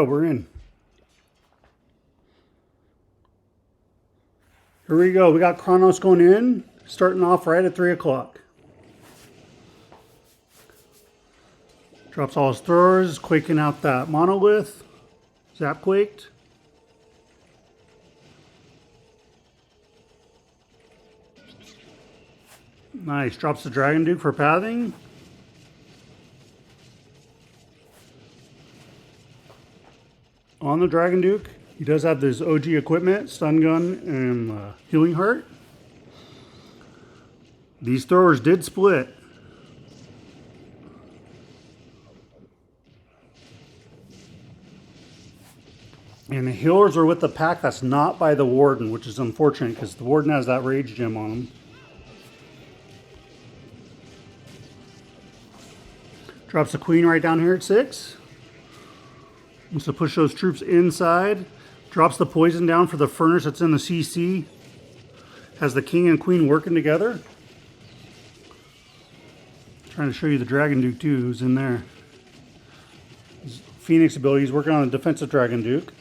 Oh, we're in. Here we go. We got Kronos going in, starting off right at 3 o'clock. Drops all his throwers, quaking out that monolith. Zap quaked. Nice. Drops the Dragon Duke for pathing. On the Dragon Duke, he does have this OG equipment, stun gun, and healing heart. These throwers did split. And the healers are with the pack that's not by the Warden, which is unfortunate because the Warden has that Rage Gem on him. Drops the Queen right down here at 6. Wants to push those troops inside. Drops the poison down for the furnace that's in the CC. Has the King and Queen working together. Trying to show you the Dragon Duke too, who's in there. His Phoenix ability, he's working on the defensive Dragon Duke.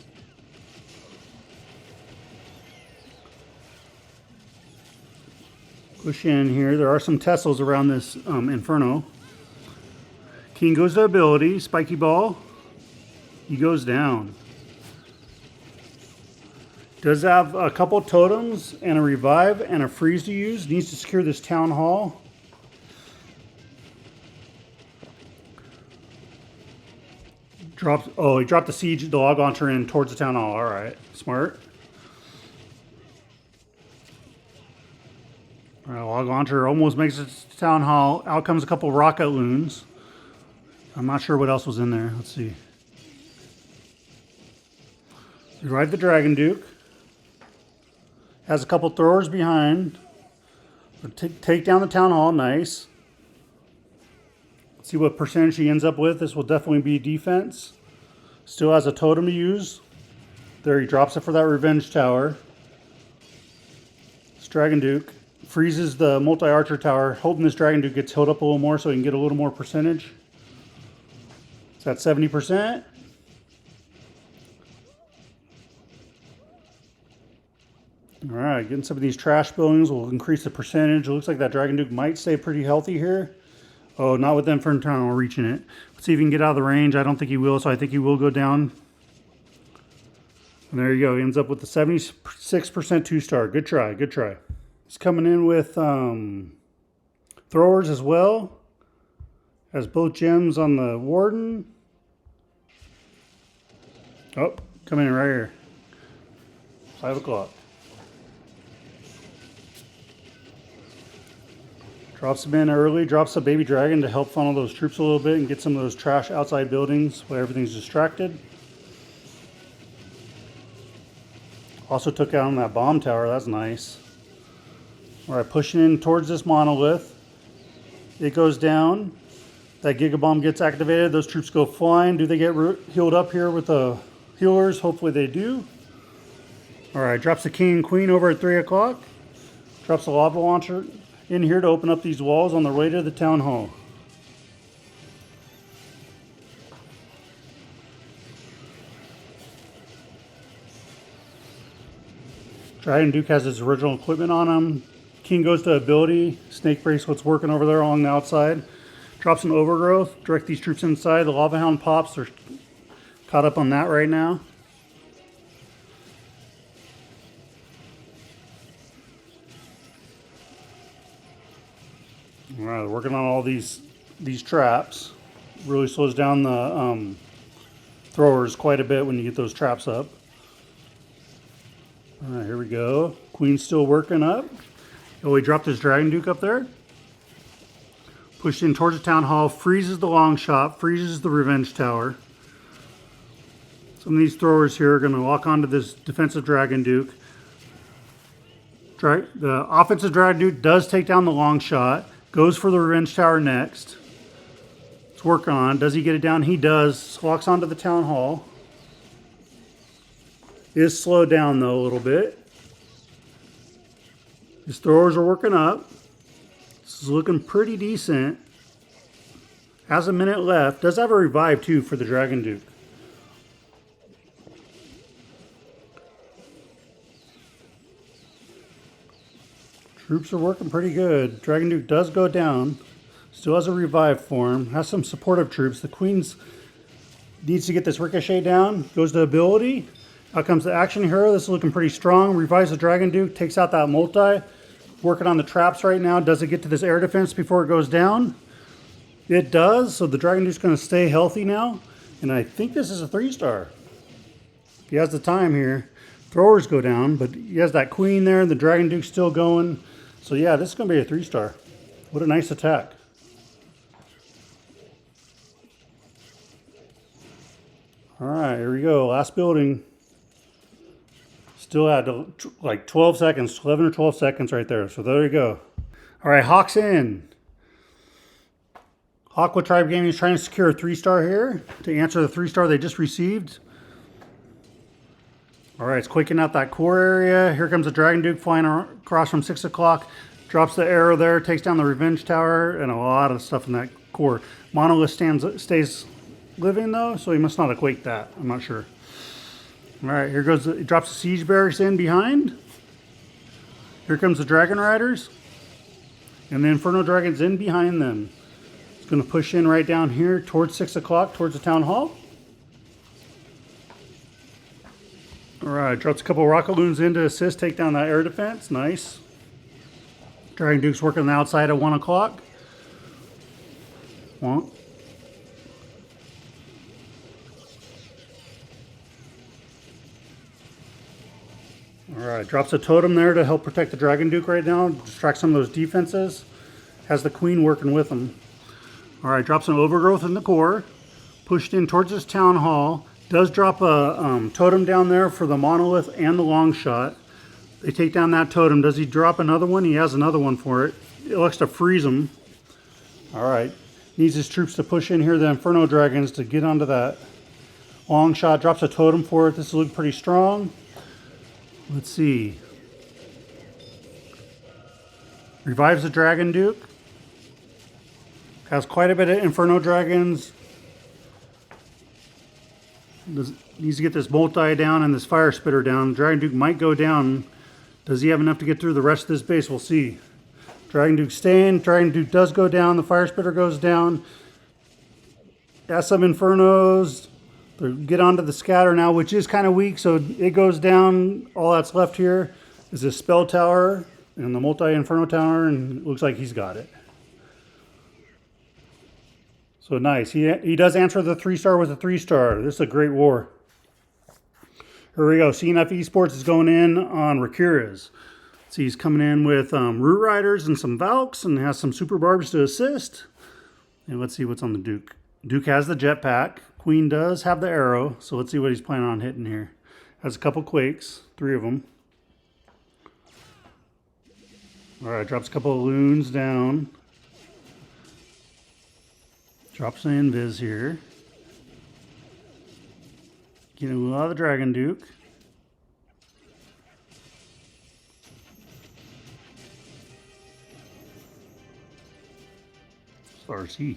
Push in here. There are some Tessels around this Inferno. King goes to ability, Spiky Ball. He goes down. Does have a couple totems and a revive and a freeze to use. Needs to secure this town hall. Drops. Oh, he dropped the siege, the log launcher in towards the town hall. All right, smart. All right, log launcher almost makes it to town hall. Out comes a couple rocket loons. I'm not sure what else was in there. Let's see. Revive the Dragon Duke. Has a couple throwers behind. Take down the town hall. Nice. Let's see what percentage he ends up with. This will definitely be defense. Still has a totem to use. There, he drops it for that revenge tower. This Dragon Duke freezes the multi-archer tower, hoping this Dragon Duke gets held up a little more so he can get a little more percentage. It's at 70%. All right, getting some of these trash buildings will increase the percentage. It looks like that Dragon Duke might stay pretty healthy here. Oh, not with Inferno reaching it. Let's see if he can get out of the range. I don't think he will, so I think he will go down. And there you go. He ends up with the 76% 2-star. Good try, good try. He's coming in with throwers as well. Has both gems on the Warden. Oh, coming in right here. 5 o'clock. Drops him in early, drops the baby dragon to help funnel those troops a little bit and get some of those trash outside buildings where everything's distracted. Also took out that bomb tower, that's nice. Alright, pushing in towards this monolith. It goes down. That Giga Bomb gets activated, those troops go flying. Do they get healed up here with the healers? Hopefully they do. Alright, drops the King and Queen over at 3 o'clock. Drops the lava launcher in here to open up these walls on the way to the town hall. Dragon Duke has his original equipment on him. King goes to ability. Snake Bracelet's working over there along the outside. Drops an overgrowth. Direct these troops inside. The Lava Hound pops. They're caught up on that right now. All right, working on all these traps. Really slows down the throwers quite a bit when you get those traps up. All right, here we go. Queen's still working up. Oh, he dropped his Dragon Duke up there. Pushed in towards the town hall. Freezes the long shot. Freezes the revenge tower. Some of these throwers here are going to lock onto this defensive Dragon Duke. The offensive Dragon Duke does take down the long shot. Goes for the revenge tower next. Let's work on. Does he get it down? He does. Locks onto the town hall. Is slowed down though a little bit. His throwers are working up. This is looking pretty decent. – Has a minute left. Does have a revive too for the Dragon Duke. Troops are working pretty good. Dragon Duke does go down. Still has a revive form. Has some supportive troops. The Queen's needs to get this ricochet down. Goes to ability. Out comes the action hero. This is looking pretty strong. Revives the Dragon Duke. Takes out that multi. Working on the traps right now. Does it get to this air defense before it goes down? It does. So the Dragon Duke's going to stay healthy now. And I think this is a 3-star. He has the time here. Throwers go down, but he has that Queen there. The Dragon Duke's still going. So yeah, this is going to be a 3-star. What a nice attack. All right, here we go. Last building. Still had like 12 seconds, 11 or 12 seconds right there. So there you go. All right, Hawk's in. Aqua Tribe Gaming is trying to secure a 3-star here to answer the 3-star they just received. All right, it's quaking out that core area. Here comes the Dragon Duke flying across from 6 o'clock. Drops the arrow there, takes down the Revenge Tower, and a lot of stuff in that core. Monolith stays living though, so he must not have quaked that. I'm not sure. All right, here goes. He drops the Siege Barracks in behind. Here comes the Dragon Riders. And the Inferno Dragon's in behind them. It's going to push in right down here towards 6 o'clock, towards the Town Hall. All right, drops a couple rocket loons in to assist, take down that air defense. Nice. Dragon Duke's working on the outside at 1 o'clock. Well, all right, drops a totem there to help protect the Dragon Duke right now. Distract some of those defenses. Has the Queen working with him. All right, drops an Overgrowth in the core. Pushed in towards this Town Hall. Does drop a totem down there for the Monolith and the Long Shot. They take down that totem. Does he drop another one? He has another one for it. It looks to freeze him. All right. Needs his troops to push in here, the Inferno Dragons, to get onto that. Long Shot drops a totem for it. This is looking pretty strong. Let's see. Revives the Dragon Duke. Has quite a bit of Inferno Dragons. Needs to get this multi down and this fire spitter down. Dragon Duke might go down. Does he have enough to get through the rest of this base? We'll see. Dragon Duke staying. Dragon Duke does go down. The fire spitter goes down. Has some Infernos. They get onto the scatter now, which is kind of weak, so it goes down. All that's left here is this spell tower and the multi-Inferno tower, and it looks like he's got it. So nice. He does answer the 3-star with a 3-star. This is a great war. Here we go. CNF Esports is going in on Rakira's. See, he's coming in with Root Riders and some Valks and has some Super Barbs to assist. And let's see what's on the Duke. Duke has the jetpack. Queen does have the arrow. So let's see what he's planning on hitting here. Has a couple Quakes. 3 of them. All right, drops a couple of Loons down. Drops an Invis here. Getting a lot of the Dragon Duke. It's RC.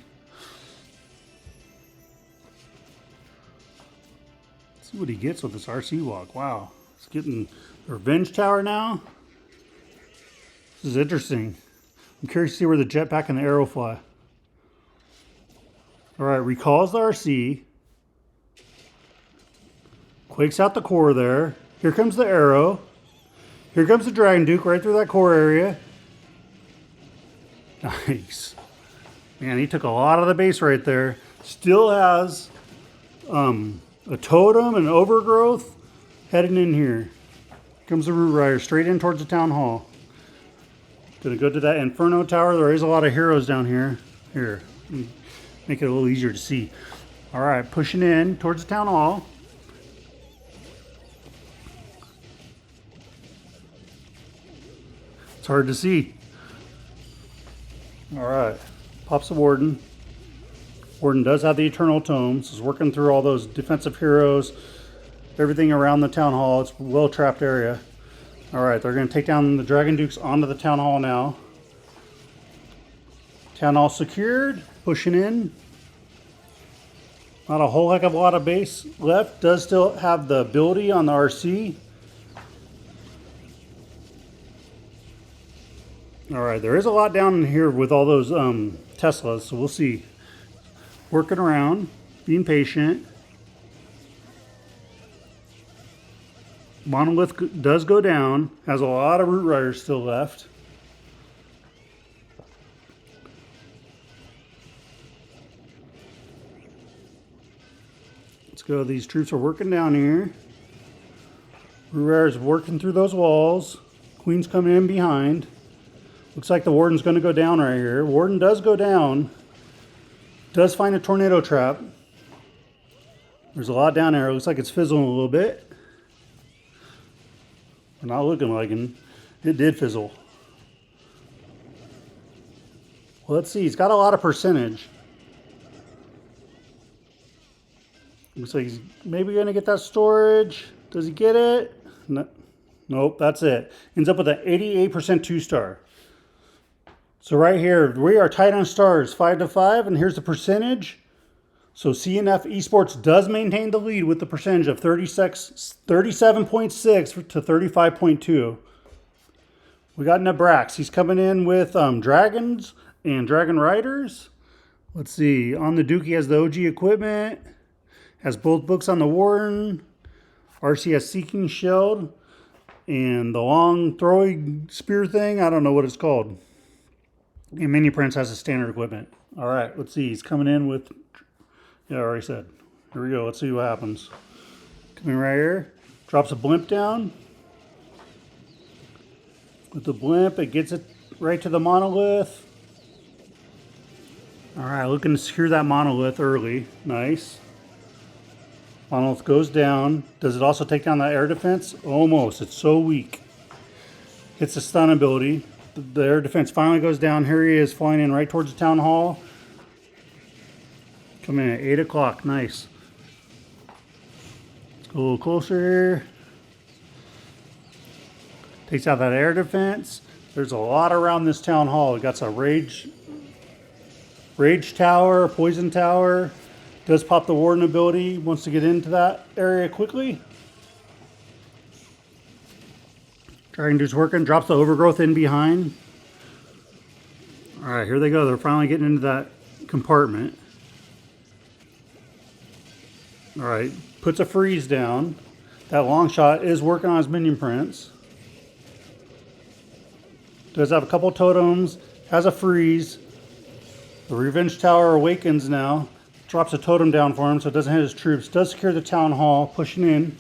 Let's see what he gets with this RC walk. Wow. It's getting the Revenge Tower now. This is interesting. I'm curious to see where the jetpack and the arrow fly. All right, recalls the RC. Quakes out the core there. Here comes the arrow. Here comes the Dragon Duke right through that core area. Nice. Man, he took a lot of the base right there. Still has a totem and Overgrowth heading in here. Here comes the Root Rider straight in towards the Town Hall. Gonna go to that Inferno Tower. There is a lot of heroes down here. Here. Make it a little easier to see. All right, pushing in towards the Town Hall. It's hard to see. All right, pops the Warden. Warden does have the Eternal Tomes. He's working through all those defensive heroes, everything around the Town Hall. It's a well-trapped area. All right, they're going to take down the Dragon Dukes onto the Town Hall now. Town Hall secured. Pushing in. Not a whole heck of a lot of base left. Does still have the ability on the RC. All right, there is a lot down in here with all those Teslas, so we'll see. Working around, being patient. Monolith does go down, has a lot of root riders still left. Let's go, these troops are working down here. Root riders working through those walls. Queen's coming in behind. Looks like the Warden's going to go down right here. Warden does go down. Does find a tornado trap. There's a lot down there. It looks like it's fizzling a little bit. Not looking like it. It did fizzle. Well, let's see. He's got a lot of percentage. Looks like he's maybe going to get that storage. Does he get it? No. Nope, that's it. Ends up with an 88% 2-star. So right here, we are tight on stars, 5-5, and here's the percentage. So CNF Esports does maintain the lead with the percentage of 37.6 to 35.2. We got Nebrax. He's coming in with Dragons and Dragon Riders. Let's see. On the Duke, he has the OG equipment. Has both books on the Warden. RCS Seeking Shield. And the long throwing spear thing. I don't know what it's called. And Mini Prince has a standard equipment. All right, let's see. He's coming in with... Yeah, I already said. Here we go. Let's see what happens. Coming right here. Drops a blimp down. With the blimp, it gets it right to the monolith. All right, looking to secure that monolith early. Nice. Monolith goes down. Does it also take down that air defense? Almost. It's so weak. Hits the stun ability. The air defense finally goes down. Here he is flying in right towards the town hall. Coming in at 8 o'clock. Nice. Let's go a little closer here. Takes out that air defense. There's a lot around this town hall. We got some rage tower, poison tower. Does pop the Warden ability. Wants to get into that area quickly. Dragon Dude's working. Drops the overgrowth in behind. All right, here they go. They're finally getting into that compartment. All right, puts a freeze down. That long shot is working on his minion prints. Does have a couple totems. Has a freeze. The Revenge Tower awakens now. Drops a totem down for him so it doesn't hit his troops. Does secure the town hall, pushing in.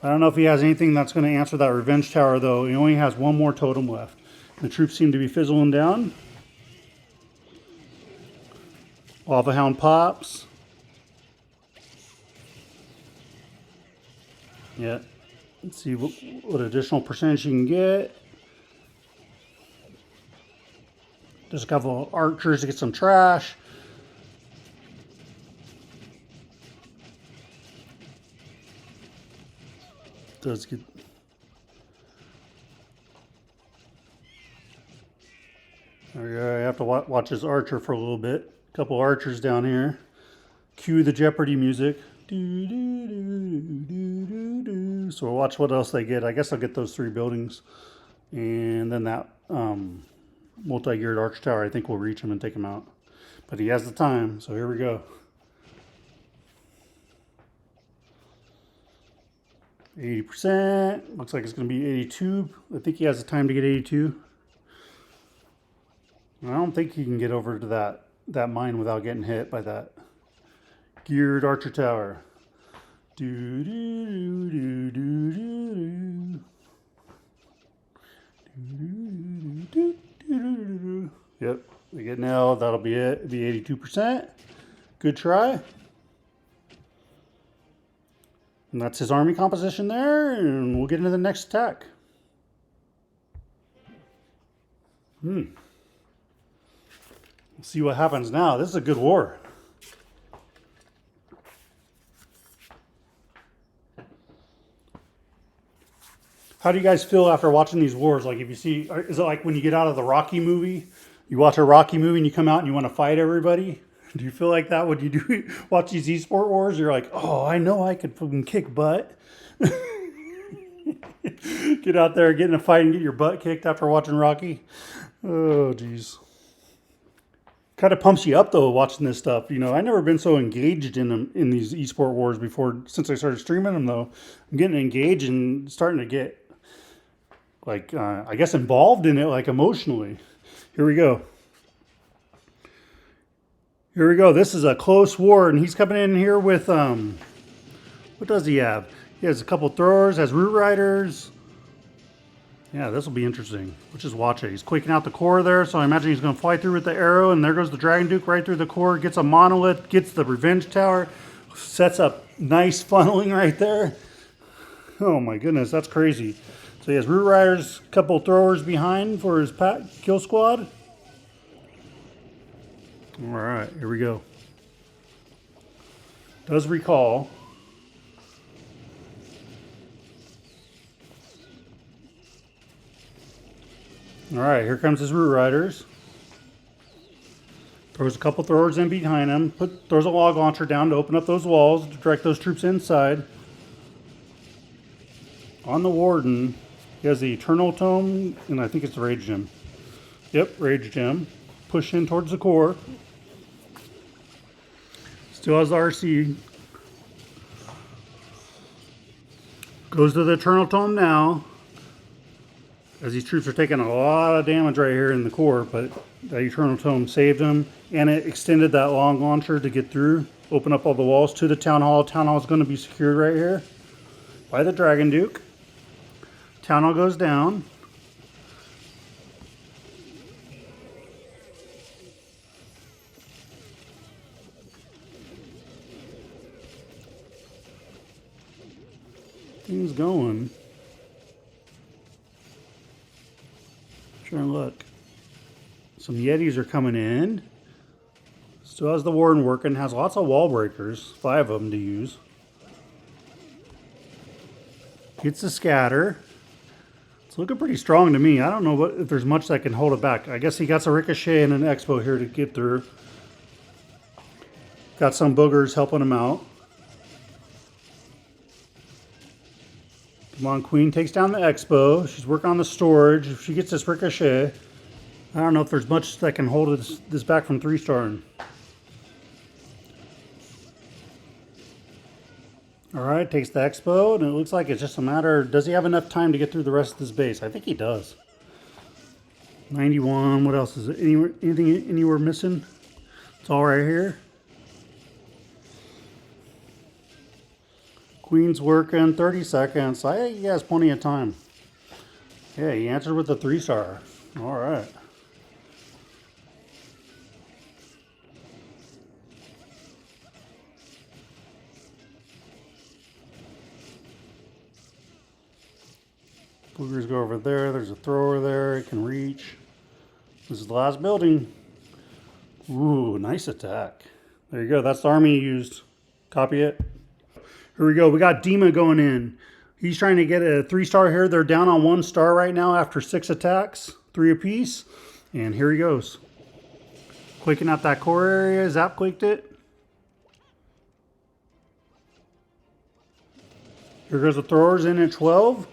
I don't know if he has anything that's going to answer that Revenge Tower, though. He only has one more totem left. The troops seem to be fizzling down. Lava Hound pops. Yeah. Let's see what additional percentage you can get. Just a couple of archers to get some trash. Does get... There we go. I have to watch his archer for a little bit. A couple archers down here. Cue the Jeopardy music. Do, do, do, do, do, do. So we'll watch what else they get. I guess I'll get those 3 buildings. And then that multi-geared arch tower, I think we'll reach him and take him out. But he has the time, so here we go. 80%. Looks like it's going to be 82. I think he has the time to get 82. I don't think he can get over to that mine without getting hit by that geared archer tower. Do do do do do do do. Yep, we get nailed. That'll be it. It'll be 82%. Good try. And that's his army composition there, and we'll get into the next attack. Let's see what happens now. This is a good war. How do you guys feel after watching these wars? Like, if you see, is it like when you get out of the Rocky movie, you watch a Rocky movie and you come out and you want to fight everybody? Do you feel like that when you do watch these esport wars? You're like, oh, I know I could fucking kick butt. Get out there, get in a fight, and get your butt kicked after watching Rocky. Oh, jeez. Kind of pumps you up though watching this stuff. You know, I've never been so engaged in them in these esport wars before. Since I started streaming them though, I'm getting engaged and starting to get like I guess involved in it, like emotionally. Here we go. Here we go. This is a close war, and he's coming in here with what does he have? He has a couple throwers, has root riders. Yeah, this will be interesting. Let's just watch it. He's quaking out the core there, so I imagine he's going to fly through with the arrow, and there goes the Dragon Duke right through the core, gets a monolith, gets the Revenge Tower, sets up nice funneling right there. Oh my goodness, that's crazy. So he has root riders, a couple throwers behind for his kill squad. All right, here we go. Does recall. All right, here comes his root riders. Throws a couple throwers in behind him. Throws a log launcher down to open up those walls to direct those troops inside. On the Warden, he has the Eternal Tome, and I think it's the Rage Gem. Yep, Rage Gem. Push in towards the core. Still has the RC. Goes to the Eternal Tome now. As these troops are taking a lot of damage right here in the core, but that Eternal Tome saved them, and it extended that long launcher to get through, open up all the walls to the Town Hall. Town Hall is going to be secured right here by the Dragon Duke. Town Hall goes down. Things going. Trying to look. Some Yetis are coming in. Still has the Warden working. Has lots of wall breakers. 5 of them to use. Gets the scatter. It's looking pretty strong to me. I don't know if there's much that can hold it back. I guess he got some Ricochet and an Expo here to get through. Got some boogers helping him out. Come on, Queen takes down the Expo. She's working on the storage. If she gets this Ricochet, I don't know if there's much that can hold this back from 3-starring. Alright, takes the Expo, and it looks like it's just a matter, does he have enough time to get through the rest of this base? I think he does. 91, what else is it? Anything anywhere missing? It's all right here. Queen's working, 30 seconds. I think he has plenty of time. Yeah, he answered with a 3-star. All right. Boogers go over there. There's a thrower there. It can reach. This is the last building. Ooh, nice attack. There you go. That's the army you used. Copy it. Here we go. We got Dima going in. He's trying to get a 3-star here. They're down on 1 star right now after 6 attacks. 3 apiece. And here he goes. Quaking out that core area. Zap quaked it. Here goes the throwers in at 12.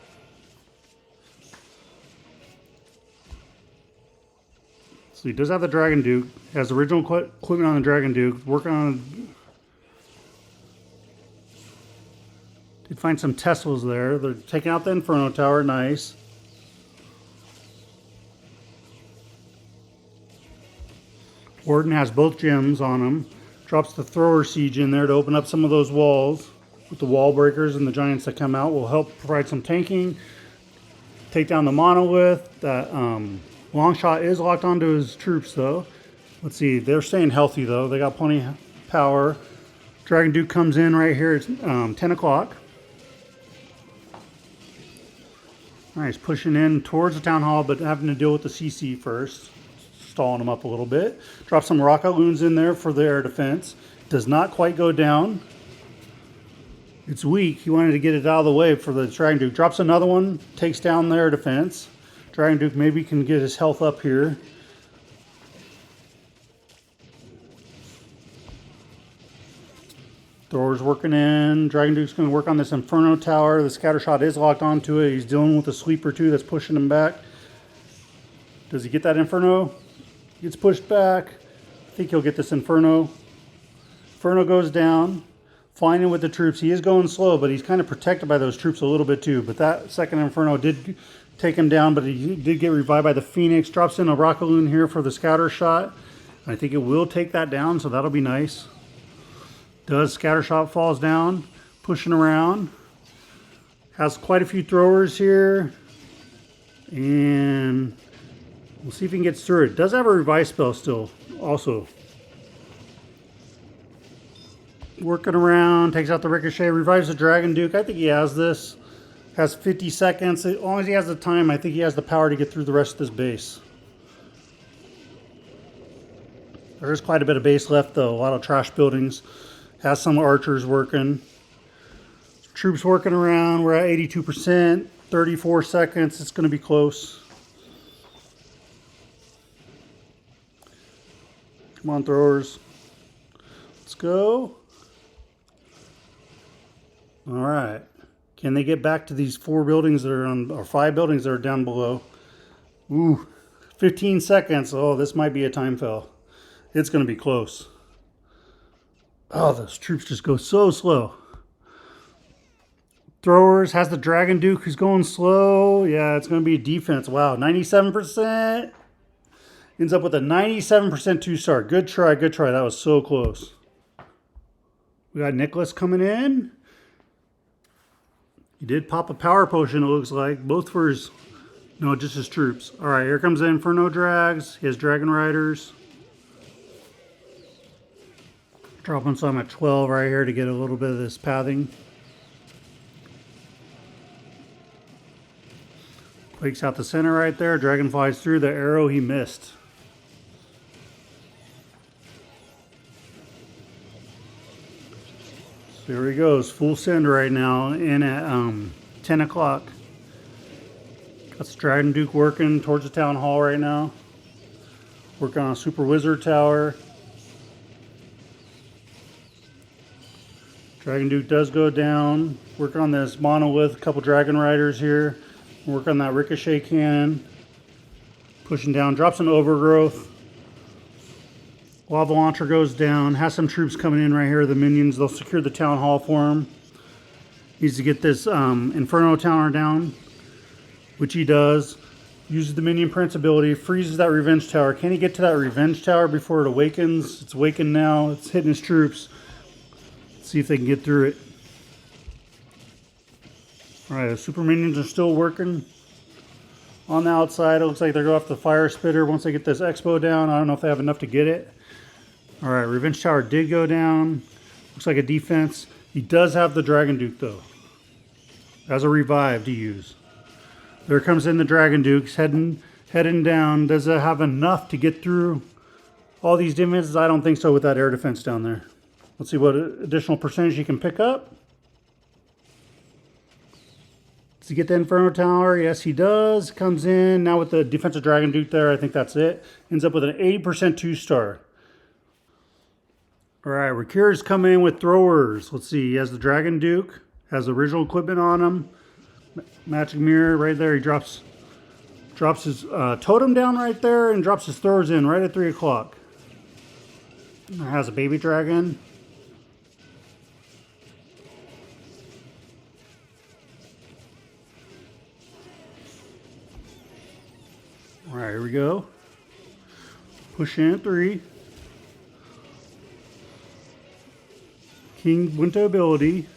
So he does have the Dragon Duke. Has the original equipment on the Dragon Duke. Working on... Did find some Teslas there. They're taking out the Inferno Tower. Nice. Warden has both gems on him. Drops the Thrower Siege in there to open up some of those walls. With the wall breakers and the giants that come out will help provide some tanking. Take down the Monolith. That Longshot is locked onto his troops though. Let's see. They're staying healthy though. They got plenty of power. Dragon Duke comes in right here. It's 10 o'clock. Nice, pushing in towards the Town Hall, but having to deal with the CC first. Stalling them up a little bit. Drop some rocket loons in there for the air defense. Does not quite go down. It's weak. He wanted to get it out of the way for the Dragon Duke. Drops another one, takes down the air defense. Dragon Duke maybe can get his health up here. Thrower's working in. Dragon Duke's going to work on this Inferno Tower. The scatter shot is locked onto it. He's dealing with a sweeper too that's pushing him back. Does he get that Inferno? Gets pushed back. I think he'll get this Inferno. Inferno goes down. Flying in with the troops. He is going slow, but he's kind of protected by those troops a little bit too. But that second Inferno did take him down, but he did get revived by the Phoenix. Drops in a rocket balloon here for the scatter shot. I think it will take that down, so that'll be nice. Does scatter shot, falls down, pushing around. Has quite a few throwers here. And we'll see if he gets through it. Does have a revive spell still, also. Working around, takes out the Ricochet, revives the Dragon Duke. I think he has this. Has 50 seconds. As long as he has the time, I think he has the power to get through the rest of this base. There's quite a bit of base left though. A lot of trash buildings. Has some archers working. Troops working around. We're at 82%. 34 seconds. It's going to be close. Come on, throwers. Let's go. All right. Can they get back to these 4 buildings that are on, or 5 buildings that are down below? Ooh, 15 seconds. Oh, this might be a time foul. It's going to be close. Oh, those troops just go so slow. Throwers has the Dragon Duke who's going slow. Yeah, it's going to be defense. Wow, 97%. Ends up with a 97% 2-star. Good try, good try. That was so close. We got Nicholas coming in. He did pop a power potion, it looks like. Both for his... No, just his troops. Alright, here comes the Inferno Drags. He has Dragon Riders. Dropping some at 12 right here to get a little bit of this pathing. Quakes out the center right there. Dragon flies through. The arrow he missed. So here he goes. Full send right now in at 10 o'clock. Got the Dragon Duke working towards the town hall right now. Working on a Super Wizard Tower. Dragon Duke does go down. Work on this monolith. A couple Dragon Riders here. Work on that Ricochet cannon. Pushing down. Drops an Overgrowth. Lava Launcher goes down. Has some troops coming in right here. The minions. They'll secure the town hall for him. Needs to get this Inferno Tower down. Which he does. Uses the Minion Prince ability. Freezes that Revenge Tower. Can he get to that Revenge Tower before it awakens? It's awakened now. It's hitting his troops. Let's see if they can get through it. Alright, the super minions are still working on the outside. It looks like they're going off the fire spitter once they get this expo down. I don't know if they have enough to get it. Alright, Revenge Tower did go down. Looks like a defense. He does have the Dragon Duke though. As a revive to use. There comes in the Dragon Dukes heading down. Does it have enough to get through all these defenses? I don't think so with that air defense down there. Let's see what additional percentage he can pick up. Does he get the Inferno Tower? Yes, he does. Comes in. Now with the defensive Dragon Duke there, I think that's it. Ends up with an 80% 2-star. Alright, Rakira's coming in with throwers. Let's see. He has the Dragon Duke. Has the original equipment on him. Magic Mirror right there. He drops his totem down right there and drops his throwers in right at 3 o'clock. Has a baby dragon. Alright, here we go. Push in at 3. King went to ability.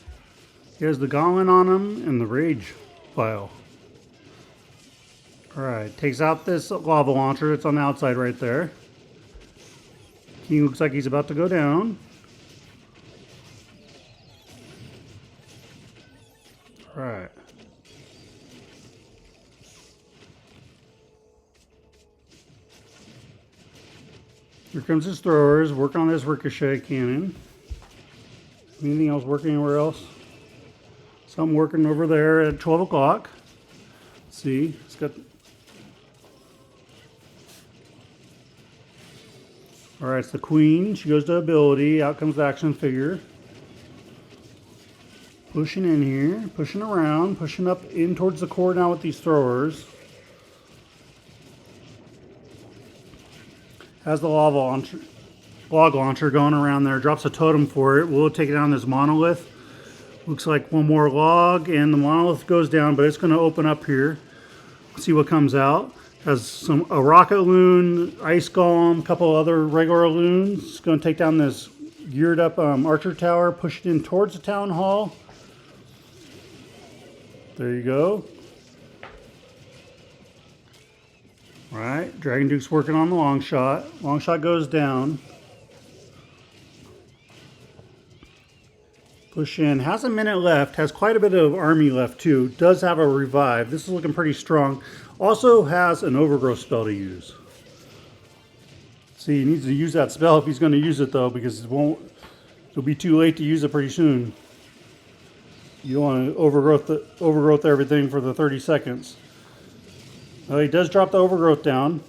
He has the Gauntlet on him and the Rage file. Alright, takes out this lava launcher. It's on the outside right there. King looks like he's about to go down. Alright. Here comes his throwers. Work on this Ricochet cannon. Anything else working anywhere else? Some working over there at 12 o'clock. See, it's got... Alright, it's the Queen. She goes to ability. Out comes the action figure. Pushing in here, pushing around, pushing up in towards the core now with these throwers. Has the log launcher going around there, drops a totem for it. We'll take it down this monolith. Looks like one more log and the monolith goes down, but it's going to open up here. See what comes out. Has a rocket loon, ice golem, a couple other regular loons. It's going to take down this geared up archer tower, push it in towards the town hall. There you go. All right, Dragon Duke's working on the long shot. Long shot goes down. Push in. Has a minute left. Has quite a bit of army left too. Does have a revive. This is looking pretty strong. Also has an overgrowth spell to use. See, he needs to use that spell if he's going to use it though, because it'll be too late to use it pretty soon. You don't want to overgrowth everything for the 30 seconds. Well, he does drop the overgrowth down.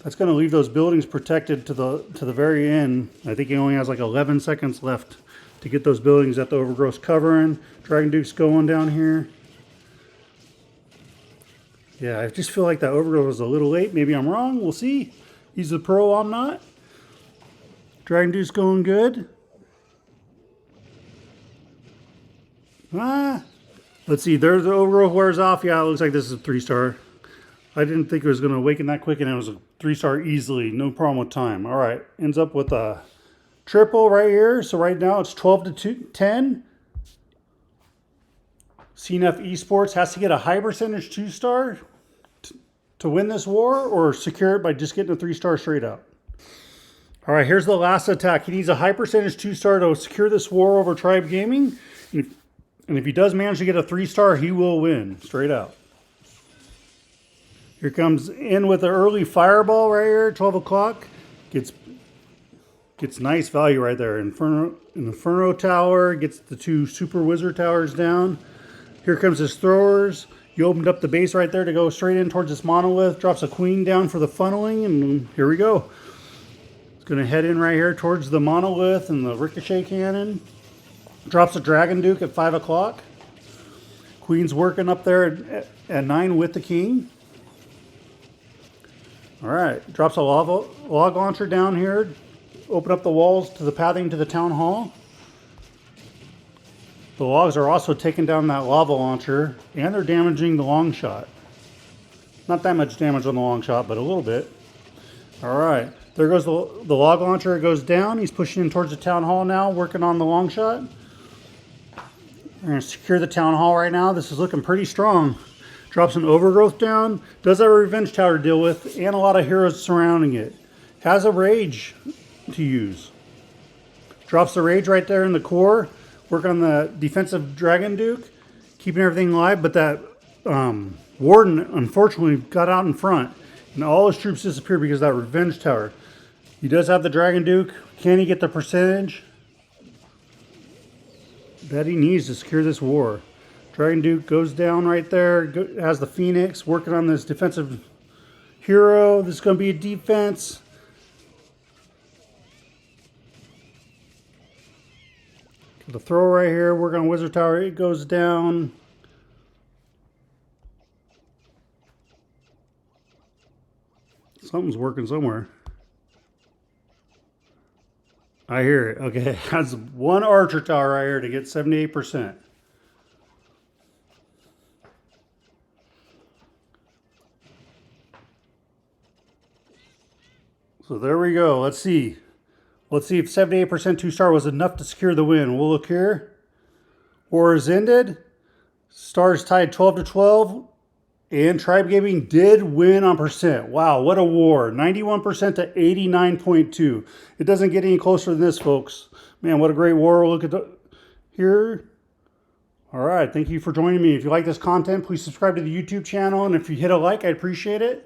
That's going to leave those buildings protected to the very end. I think he only has like 11 seconds left to get those buildings that the overgrowth's covering. Dragon Duke's going down here. Yeah, I just feel like that overgrowth was a little late. Maybe I'm wrong. We'll see. He's the pro, I'm not. Dragon Duke's going good. Let's see. There's the overgrowth wears off. Yeah, it looks like this is a 3-star. I didn't think it was going to awaken that quick, and it was a 3-star easily. No problem with time. All right. Ends up with a triple right here. So right now it's 12 to 10. CNF Esports has to get a high percentage 2-star to win this war, or secure it by just getting a 3-star straight up. All right, here's the last attack. He needs a high percentage 2-star to secure this war over Tribe Gaming. And if he does manage to get a 3-star, he will win straight out. Here comes in with an early fireball right here, 12 o'clock. Gets nice value right there. Inferno Tower, gets the 2 Super Wizard Towers down. Here comes his throwers. You opened up the base right there to go straight in towards this monolith. Drops a queen down for the funneling, and here we go. It's going to head in right here towards the monolith and the ricochet cannon. Drops a Dragon Duke at 5 o'clock. Queen's working up there at 9 with the king. All right, drops a log launcher down here. Open up the walls to the pathing to the town hall. The logs are also taking down that lava launcher, and they're damaging the long shot. Not that much damage on the long shot, but a little bit. All right, there goes the log launcher. It goes down. He's pushing in towards the town hall now, working on the long shot. We're going to secure the town hall right now. This is looking pretty strong. Drops an overgrowth down. Does have a revenge tower to deal with, and a lot of heroes surrounding it. Has a rage to use. Drops the rage right there in the core. Work on the defensive Dragon Duke, keeping everything alive, but that Warden unfortunately got out in front, and all his troops disappeared because of that revenge tower. He does have the Dragon Duke. Can he get the percentage that he needs to secure this war? Dragon Duke goes down right there, has the Phoenix, working on this defensive hero. This is going to be a defense. The throw right here, work on Wizard Tower, it goes down. Something's working somewhere. I hear it. Okay, that's one archer tower right here to get 78%. So there we go. Let's see. Let's see if 78% 2-star was enough to secure the win. We'll look here. War is ended. Stars tied 12 to 12. And Tribe Gaming did win on percent. Wow, what a war. 91% to 89.2. It doesn't get any closer than this, folks. Man, what a great war. We'll look at here. All right, thank you for joining me. If you like this content, please subscribe to the YouTube channel. And if you hit a like, I'd appreciate it.